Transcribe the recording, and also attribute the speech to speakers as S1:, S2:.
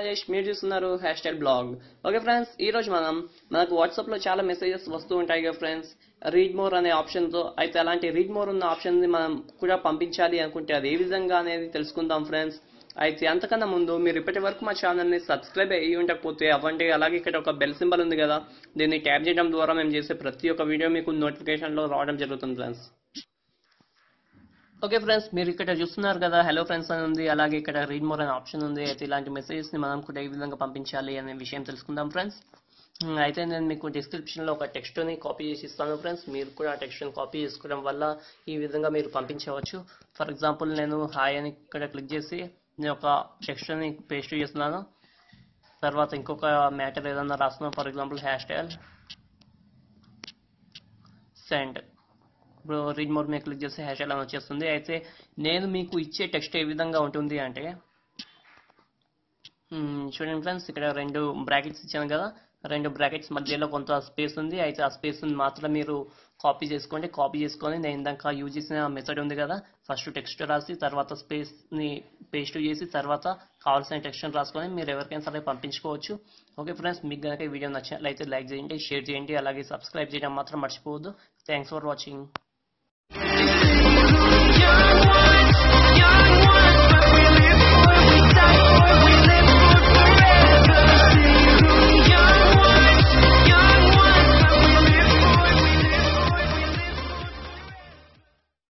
S1: రాజేష్, మీరు చూస్తున్నారు hash blog. Okay friends, ఈ రోజు మనకు వాట్సాప్ లో చాలా మెసేజెస్ వస్తూ ఉంటాయి కదా ఫ్రెండ్స్, రీడ్ మోర్ అనే ఆప్షన్ తో. అయితే అలాంటి రీడ్ మోర్ ఉన్న ఆప్షన్ ని మనం కూడా పంపించాలి అనుకుంటే అది ఏ విధంగా అనేది తెలుసుకుందాం ఫ్రెండ్స్. అయితే అంతకన్నా ముందు మీరు ఇప్పటి వరకు మా ఛానల్ ని సబ్స్క్రైబ్ అయ్యి ఉండకపోతే అవ్వండి. అలాగే ఇక్కడ ఒక బెల్ సింబల్ ఉంది కదా, దీన్ని ట్యాప్ చేయడం ద్వారా మేము చేసే ప్రతి ఒక్క వీడియో మీకు నోటిఫికేషన్ లో రావడం జరుగుతుంది ఫ్రెండ్స్. ఓకే ఫ్రెండ్స్, మీరు ఇక్కడ చూస్తున్నారు కదా హలో ఫ్రెండ్స్ అని ఉంది, అలాగే ఇక్కడ రీడ్ మోర్ అనే ఆప్షన్ ఉంది. అయితే ఇలాంటి మెసేజెస్ ని మనం కూడా ఏ విధంగా పంపించాలి అనే విషయం తెలుసుకుందాం ఫ్రెండ్స్. అయితే నేను మీకు డిస్క్రిప్షన్ లో ఒక టెక్స్ట్ ని కాపీ చేసి ఇస్తాను ఫ్రెండ్స్. మీరు కూడా ఆ టెక్స్ట్ ని కాపీ చేసుకోవడం వల్ల ఈ విధంగా మీరు పంపించవచ్చు. ఫర్ ఎగ్జాంపుల్ నేను హాయ్ అని ఇక్కడ క్లిక్ చేసి నేను ఒక టెక్స్ట్ ని పేస్ట్ చేస్తున్నాను. తర్వాత ఇంకొక మ్యాటర్ ఏదన్నా రాస్తున్నాను, for example hash tag send. ఇప్పుడు రీడ్ మోర్ మీద క్లిక్ చేస్తే హ్యాష్ ట్యాగ్ అని వచ్చేస్తుంది. అయితే నేను మీకు ఇచ్చే టెక్స్ట్ ఏ విధంగా ఉంటుంది అంటే, చూడండి ఫ్రెండ్స్, ఇక్కడ 2 బ్రాకెట్స్ ఇచ్చాను కదా, 2 బ్రాకెట్స్ మధ్యలో కొంత స్పేస్ ఉంది. అయితే ఆ స్పేస్ మాత్రం మీరు కాపీ చేసుకోండి. కాపీ చేసుకొని నేను ఇందాక యూజ్ చేసిన మెథడ్ ఉంది కదా, ఫస్ట్ టెక్స్ట్ రాసి తర్వాత స్పేస్ ని పేస్ట్ చేసి తర్వాత కావాల్సిన టెక్స్ట్ రాసుకొని మీరు ఎవరికైనా సరే పంపించుకోవచ్చు. ఓకే ఫ్రెండ్స్, మీకు కనుక ఈ వీడియో నచ్చినట్లయితే లైక్ చేయండి, షేర్ చేయండి, అలాగే సబ్స్క్రైబ్ చేయడం మాత్రం మర్చిపోవద్దు. Thanks for watching.